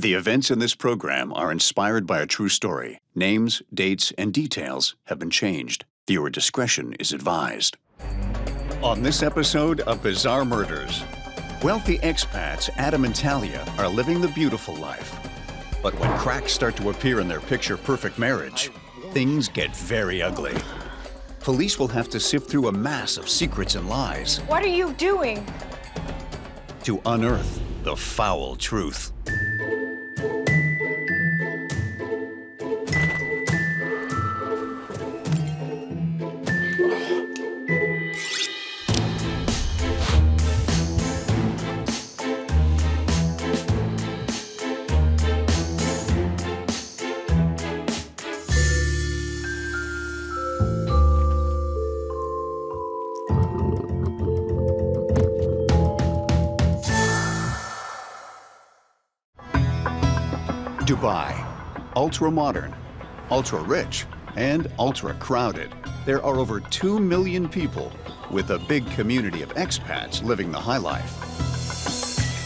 The events in this program are inspired by a true story. Names, dates, and details have been changed. Viewer discretion is advised. On this episode of Bizarre Murders, wealthy expats Adam and Talia are living the beautiful life. But when cracks start to appear in their picture-perfect marriage, things get very ugly. Police will have to sift through a mass of secrets and lies. What are you doing? To unearth the foul truth. Dubai. Ultra-modern, ultra-rich, and ultra-crowded. There are over 2 million people with a big community of expats living the high life.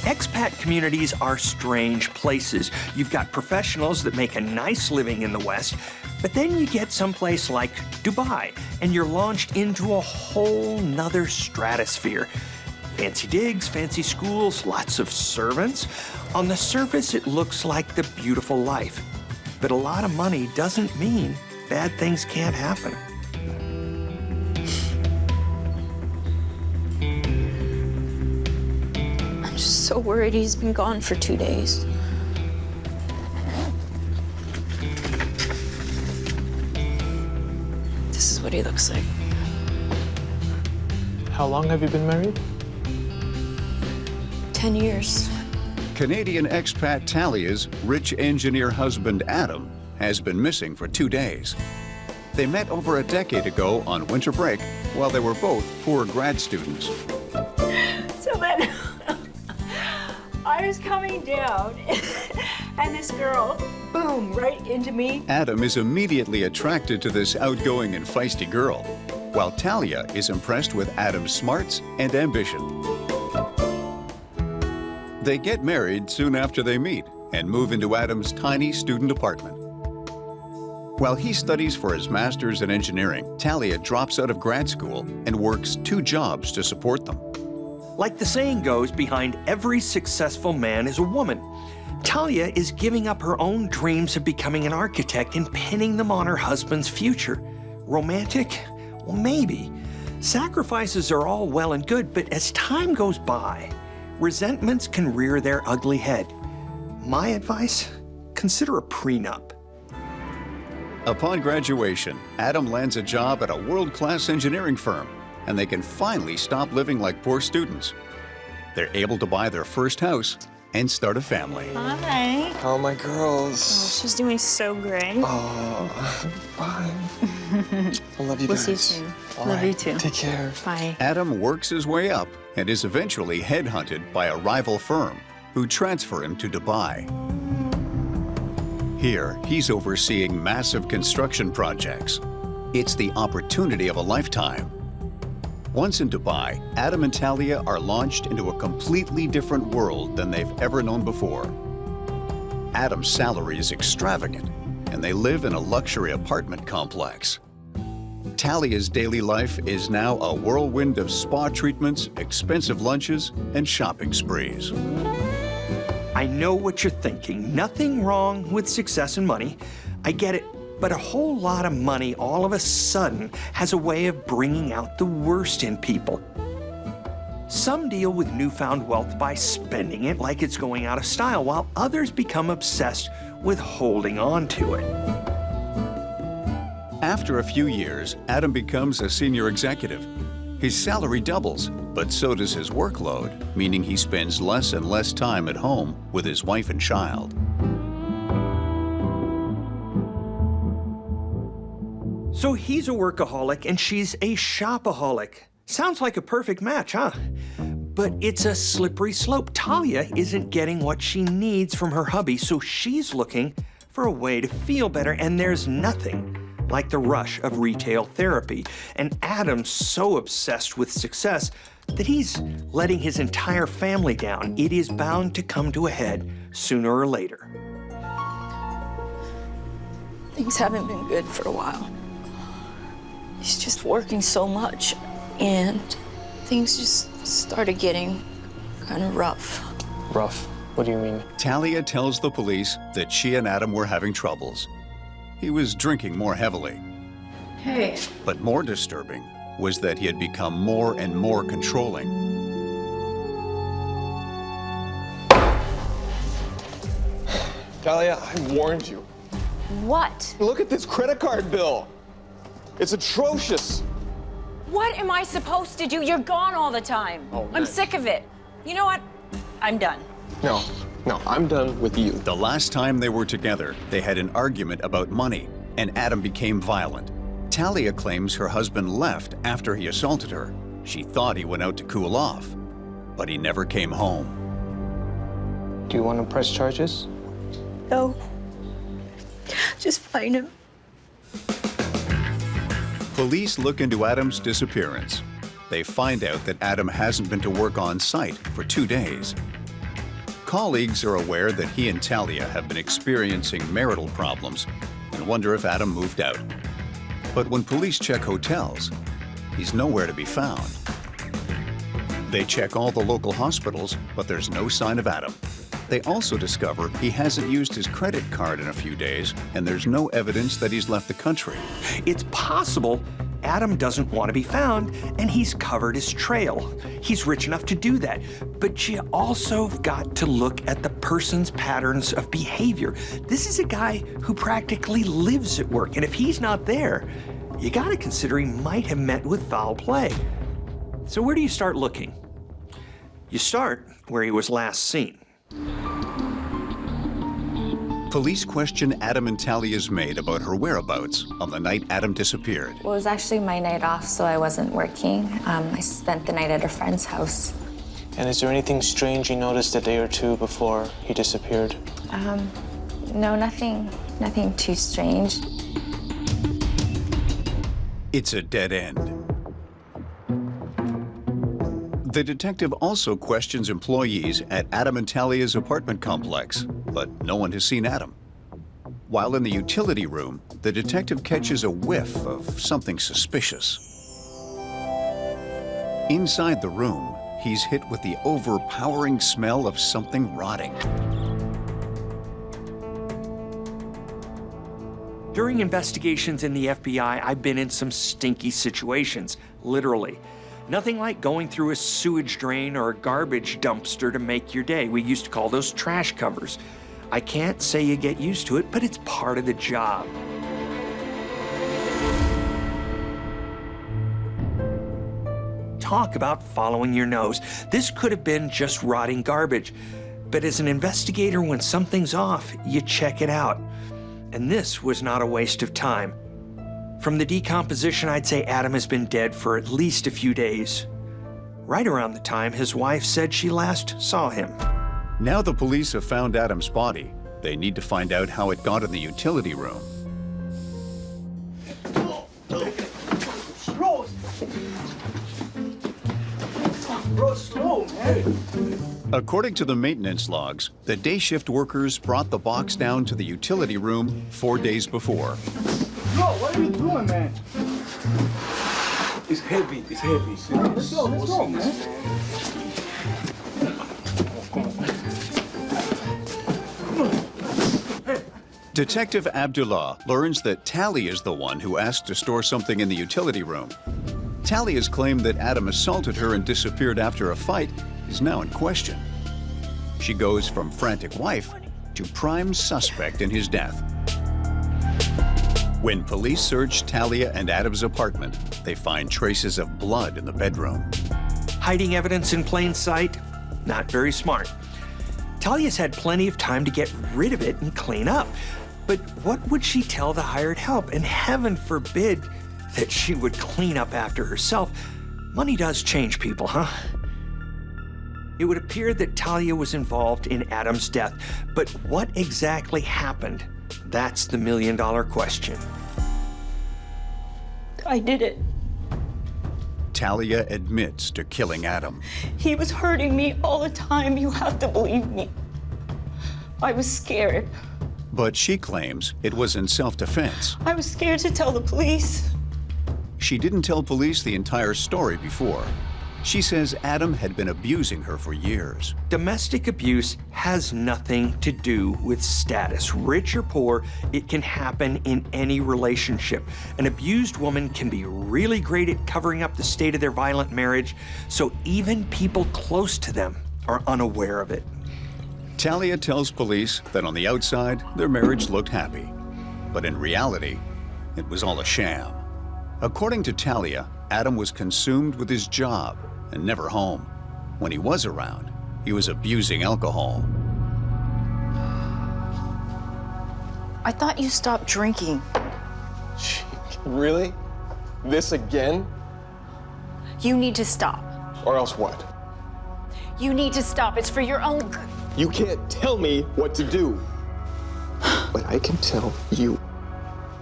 Expat communities are strange places. You've got professionals that make a nice living in the West, but then you get someplace like Dubai, and you're launched into a whole nother stratosphere. Fancy digs, fancy schools, lots of servants. On the surface, it looks like the beautiful life. But a lot of money doesn't mean bad things can't happen. I'm just so worried he's been gone for 2 days. This is what he looks like. How long have you been married? 10 years. Canadian expat Talia's rich engineer husband Adam has been missing for 2 days. They met over a decade ago on winter break while they were both poor grad students. So then I was coming down and this girl, boom, right into me. Adam is immediately attracted to this outgoing and feisty girl, while Talia is impressed with Adam's smarts and ambition. They get married soon after they meet and move into Adam's tiny student apartment. While he studies for his master's in engineering, Talia drops out of grad school and works 2 jobs to support them. Like the saying goes, behind every successful man is a woman. Talia is giving up her own dreams of becoming an architect and pinning them on her husband's future. Romantic? Well, maybe. Sacrifices are all well and good, but as time goes by, resentments can rear their ugly head. My advice? Consider a prenup. Upon graduation, Adam lands a job at a world-class engineering firm, and they can finally stop living like poor students. They're able to buy their first house and start a family. Hi. How are my girls? Oh, she's doing so great. Oh, bye. I love you We'll guys. see you soon. All Love right, you too. Take care. Bye. Adam works his way up and is eventually headhunted by a rival firm who transfer him to Dubai. Here, he's overseeing massive construction projects. It's the opportunity of a lifetime. Once in Dubai, Adam and Talia are launched into a completely different world than they've ever known before. Adam's salary is extravagant, and they live in a luxury apartment complex. Talia's daily life is now a whirlwind of spa treatments, expensive lunches, and shopping sprees. I know what you're thinking. Nothing wrong with success and money. I get it. But a whole lot of money all of a sudden has a way of bringing out the worst in people. Some deal with newfound wealth by spending it like it's going out of style, while others become obsessed with holding on to it. After a few years, Adam becomes a senior executive. His salary doubles, but so does his workload, meaning he spends less and less time at home with his wife and child. So he's a workaholic and she's a shopaholic. Sounds like a perfect match, huh? But it's a slippery slope. Talia isn't getting what she needs from her hubby, so she's looking for a way to feel better, and there's nothing like the rush of retail therapy. And Adam's so obsessed with success that he's letting his entire family down. It is bound to come to a head sooner or later. Things haven't been good for a while. He's just working so much, and things just started getting kind of rough. Rough? What do you mean? Talia tells the police that she and Adam were having troubles. He was drinking more heavily. Hey. But more disturbing was that he had become more and more controlling. Talia, I warned you. What? Look at this credit card bill. It's atrocious. What am I supposed to do? You're gone all the time. Oh, I'm man. sick of it. You know what? I'm done. No, I'm done with you. The last time they were together, they had an argument about money, and Adam became violent. Talia claims her husband left after he assaulted her. She thought he went out to cool off, but he never came home. Do you want to press charges? No. Just find him. Police look into Adam's disappearance. They find out that Adam hasn't been to work on site for 2 days. Colleagues are aware that he and Talia have been experiencing marital problems and wonder if Adam moved out. But when police check hotels, he's nowhere to be found. They check all the local hospitals, but there's no sign of Adam. They also discover he hasn't used his credit card in a few days, and there's no evidence that he's left the country. It's possible Adam doesn't want to be found, and he's covered his trail. He's rich enough to do that. But you also got to look at the person's patterns of behavior. This is a guy who practically lives at work, and if he's not there, you got to consider he might have met with foul play. So where do you start looking? You start where he was last seen. Police question Adam and Talia's maid about her whereabouts on the night Adam disappeared. Well, it was actually my night off, so I wasn't working. I spent the night at a friend's house. And is there anything strange you noticed a day or two before he disappeared? No, nothing too strange. It's a dead end. The detective also questions employees at Adam and Talia's apartment complex, but no one has seen Adam. While in the utility room, the detective catches a whiff of something suspicious. Inside the room, he's hit with the overpowering smell of something rotting. During investigations in the FBI, I've been in some stinky situations, literally. Nothing like going through a sewage drain or a garbage dumpster to make your day. We used to call those trash covers. I can't say you get used to it, but it's part of the job. Talk about following your nose. This could have been just rotting garbage. But as an investigator, when something's off, you check it out. And this was not a waste of time. From the decomposition, I'd say Adam has been dead for at least a few days. Right around the time his wife said she last saw him. Now the police have found Adam's body. They need to find out how it got in the utility room. According to the maintenance logs, the day shift workers brought the box down to the utility room 4 days before. Yo, what are you doing, man? It's heavy, it's heavy. Let's go, man. Detective Abdullah learns that Talia is the one who asked to store something in the utility room. Talia's claim that Adam assaulted her and disappeared after a fight is now in question. She goes from frantic wife to prime suspect in his death. When police search Talia and Adam's apartment, they find traces of blood in the bedroom. Hiding evidence in plain sight? Not very smart. Talia's had plenty of time to get rid of it and clean up. But what would she tell the hired help? And heaven forbid that she would clean up after herself. Money does change people, huh? It would appear that Talia was involved in Adam's death, but what exactly happened? That's the million-dollar question. I did it. Talia admits to killing Adam. He was hurting me all the time. You have to believe me. I was scared. But she claims it was in self-defense. I was scared to tell the police. She didn't tell police the entire story before. She says Adam had been abusing her for years. Domestic abuse has nothing to do with status. Rich or poor, it can happen in any relationship. An abused woman can be really great at covering up the state of their violent marriage, so even people close to them are unaware of it. Talia tells police that on the outside, their marriage looked happy. But in reality, it was all a sham. According to Talia, Adam was consumed with his job and never home. When he was around, he was abusing alcohol. I thought you stopped drinking. Really? This again? You need to stop. Or else what? You need to stop. It's for your own good. You can't tell me what to do. But I can tell you.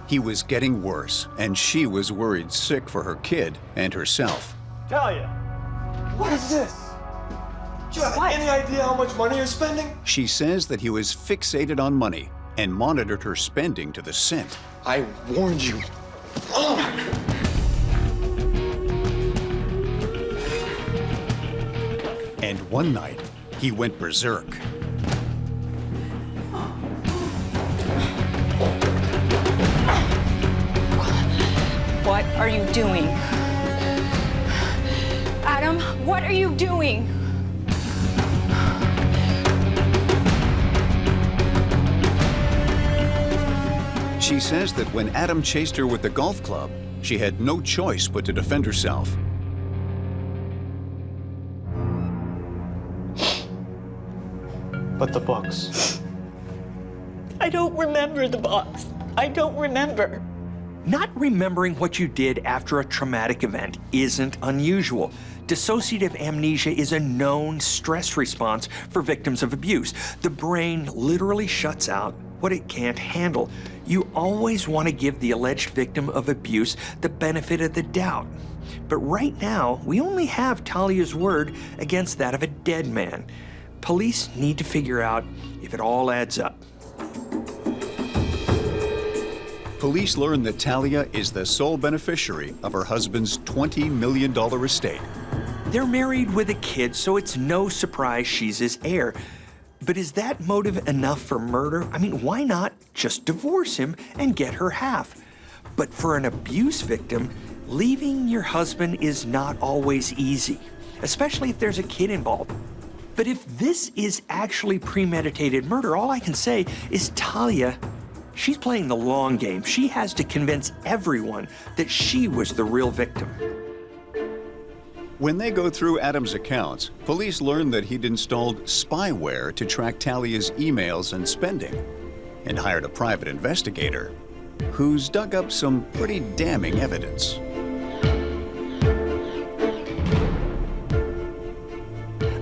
He was getting worse, and she was worried sick for her kid and herself. Talia, what is this? Do you have any idea how much money you're spending? She says that he was fixated on money and monitored her spending to the cent. I warned you. And one night, he went berserk. What are you doing? Adam, what are you doing? She says that when Adam chased her with the golf club, she had no choice but to defend herself. But the books. I don't remember the box. I don't remember. Not remembering what you did after a traumatic event isn't unusual. Dissociative amnesia is a known stress response for victims of abuse. The brain literally shuts out what it can't handle. You always want to give the alleged victim of abuse the benefit of the doubt. But right now, we only have Talia's word against that of a dead man. Police need to figure out if it all adds up. Police learn that Talia is the sole beneficiary of her husband's $20 million estate. They're married with a kid, so it's no surprise she's his heir. But is that motive enough for murder? I mean, why not just divorce him and get her half? But for an abuse victim, leaving your husband is not always easy, especially if there's a kid involved. But if this is actually premeditated murder, all I can say is Talia, she's playing the long game. She has to convince everyone that she was the real victim. When they go through Adam's accounts, police learn that he'd installed spyware to track Talia's emails and spending, and hired a private investigator who's dug up some pretty damning evidence.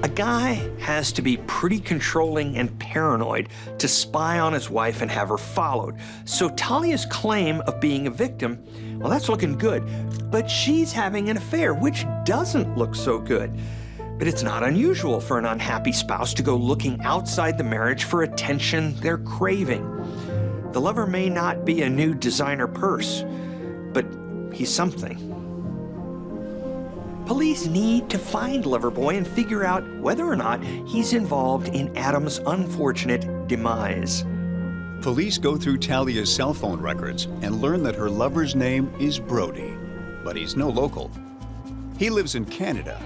A guy has to be pretty controlling and paranoid to spy on his wife and have her followed. So Talia's claim of being a victim, well, that's looking good. But she's having an affair, which doesn't look so good. But it's not unusual for an unhappy spouse to go looking outside the marriage for attention they're craving. The lover may not be a new designer purse, but he's something. Police need to find Loverboy and figure out whether or not he's involved in Adam's unfortunate demise. Police go through Talia's cell phone records and learn that her lover's name is Brody, but he's no local. He lives in Canada.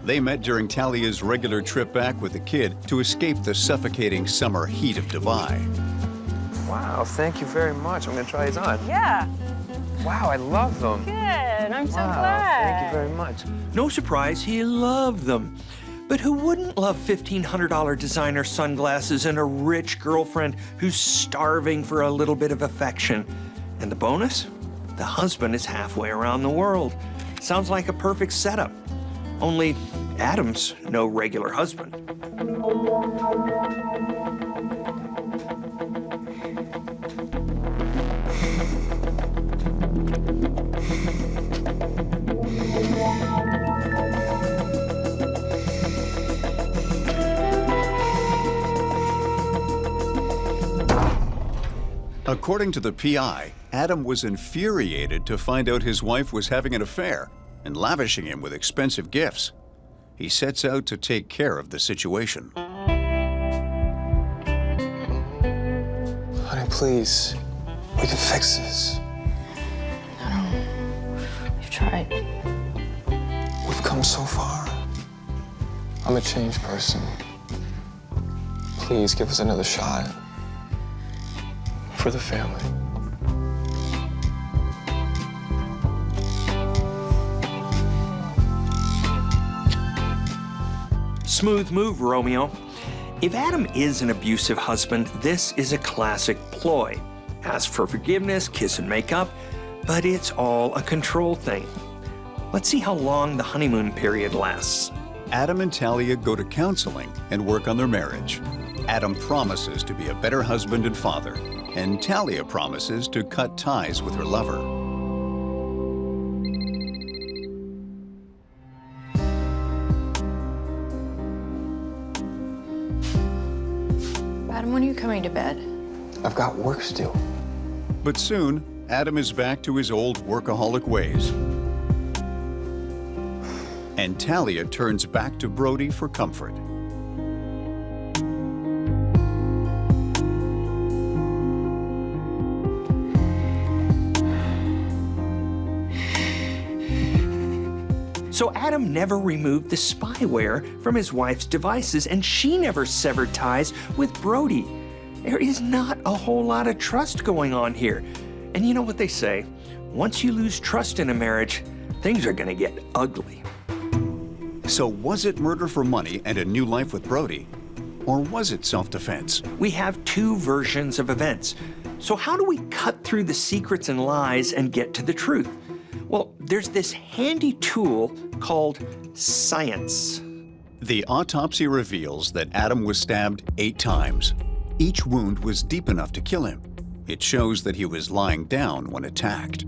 They met during Talia's regular trip back with the kid to escape the suffocating summer heat of Dubai. Wow, thank you very much. I'm gonna try these on. Yeah. Wow, I love them. Good. I'm so Wow, glad. thank you very much. No surprise, he loved them. But who wouldn't love $1,500 designer sunglasses and a rich girlfriend who's starving for a little bit of affection? And the bonus? The husband is halfway around the world. Sounds like a perfect setup. Only Adam's no regular husband. According to the PI, Adam was infuriated to find out his wife was having an affair and lavishing him with expensive gifts. He sets out to take care of the situation. Honey, please. We can fix this. We've tried. We've come so far. I'm a changed person. Please give us another shot. For the family. Smooth move, Romeo. If Adam is an abusive husband, this is a classic ploy. Ask for forgiveness, kiss and make up, but it's all a control thing. Let's see how long the honeymoon period lasts. Adam and Talia go to counseling and work on their marriage. Adam promises to be a better husband and father, and Talia promises to cut ties with her lover. Adam, when are you coming to bed? I've got work to do. But soon, Adam is back to his old workaholic ways. And Talia turns back to Brody for comfort. So Adam never removed the spyware from his wife's devices, and she never severed ties with Brody. There is not a whole lot of trust going on here. And you know what they say, once you lose trust in a marriage, things are gonna get ugly. So was it murder for money and a new life with Brody? Or was it self-defense? We have two versions of events. So how do we cut through the secrets and lies and get to the truth? Well, there's this handy tool called science. The autopsy reveals that Adam was stabbed 8 times. Each wound was deep enough to kill him. It shows that he was lying down when attacked.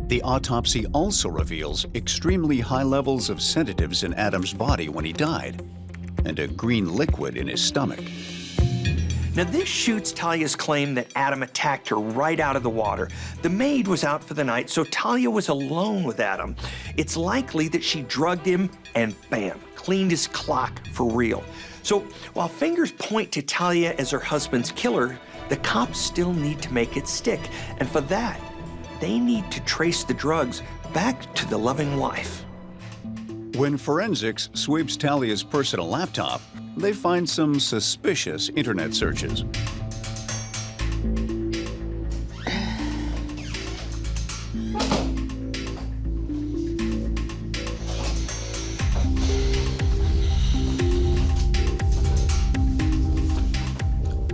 The autopsy also reveals extremely high levels of sedatives in Adam's body when he died, and a green liquid in his stomach. Now this shoots Talia's claim that Adam attacked her right out of the water. The maid was out for the night, so Talia was alone with Adam. It's likely that she drugged him and bam, cleaned his clock for real. So while fingers point to Talia as her husband's killer, the cops still need to make it stick. And for that, they need to trace the drugs back to the loving wife. When forensics sweeps Talia's personal laptop, they find some suspicious internet searches.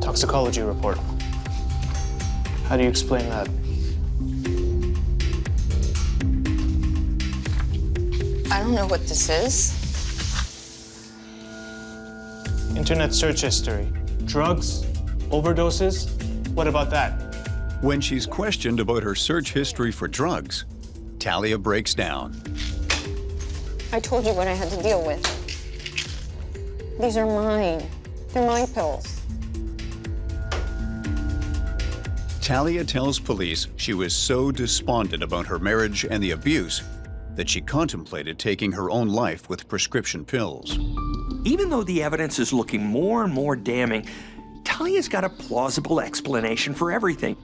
Toxicology report. How do you explain that? I don't know what this is. Internet search history. Drugs? Overdoses? What about that? When she's questioned about her search history for drugs, Talia breaks down. I told you what I had to deal with. These are mine. They're my pills. Talia tells police she was so despondent about her marriage and the abuse that she contemplated taking her own life with prescription pills. Even though the evidence is looking more and more damning, Talia's got a plausible explanation for everything.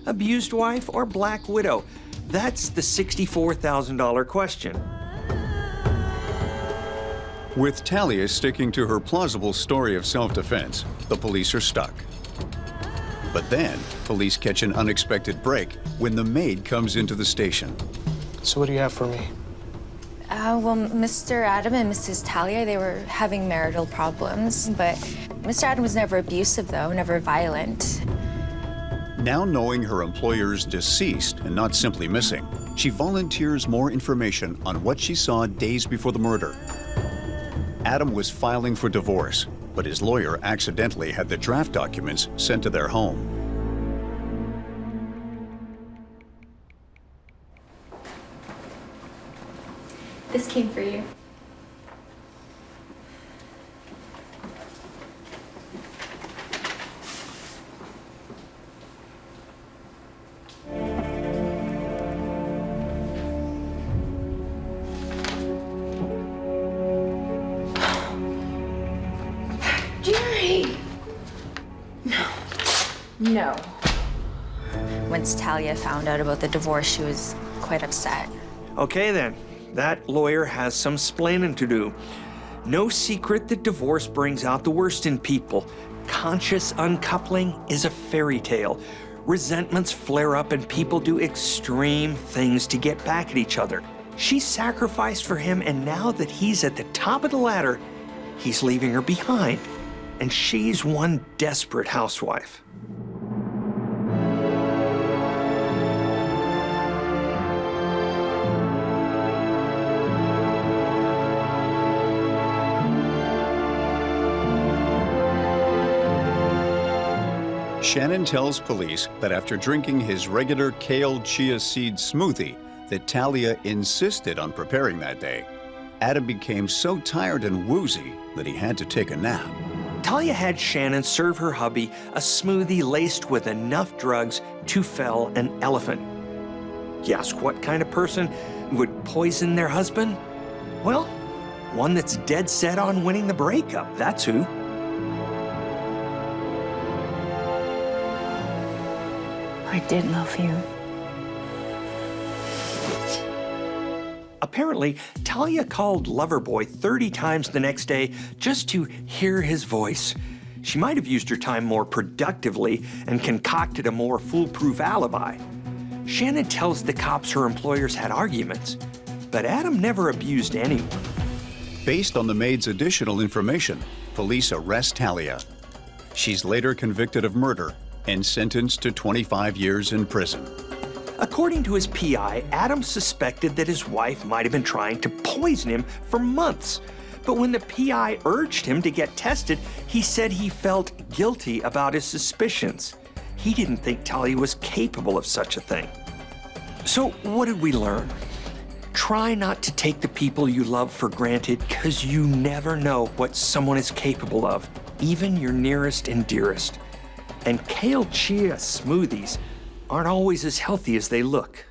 Abused wife or black widow? That's the $64,000 question. With Talia sticking to her plausible story of self-defense, the police are stuck. But then, police catch an unexpected break when the maid comes into the station. So what do you have for me? Well, Mr. Adam and Mrs. Talia, they were having marital problems, but Mr. Adam was never abusive, though, never violent. Now knowing her employer's deceased and not simply missing, she volunteers more information on what she saw days before the murder. Adam was filing for divorce, but his lawyer accidentally had the draft documents sent to their home. This came for you. No. Once Talia found out about the divorce, she was quite upset. Okay then, that lawyer has some splaining to do. No secret that divorce brings out the worst in people. Conscious uncoupling is a fairy tale. Resentments flare up and people do extreme things to get back at each other. She sacrificed for him, and now that he's at the top of the ladder, he's leaving her behind. And she's one desperate housewife. Shannon tells police that after drinking his regular kale chia seed smoothie that Talia insisted on preparing that day, Adam became so tired and woozy that he had to take a nap. Talia had Shannon serve her hubby a smoothie laced with enough drugs to fell an elephant. You ask what kind of person would poison their husband? Well, one that's dead set on winning the breakup, that's who. I did love you. Apparently, Talia called Loverboy 30 times the next day just to hear his voice. She might have used her time more productively and concocted a more foolproof alibi. Shannon tells the cops her employers had arguments, but Adam never abused anyone. Based on the maid's additional information, police arrest Talia. She's later convicted of murder and sentenced to 25 years in prison. According to his PI, Adam suspected that his wife might have been trying to poison him for months. But when the PI urged him to get tested, he said he felt guilty about his suspicions. He didn't think Talia was capable of such a thing. So what did we learn? Try not to take the people you love for granted, because you never know what someone is capable of, even your nearest and dearest. And kale chia smoothies aren't always as healthy as they look.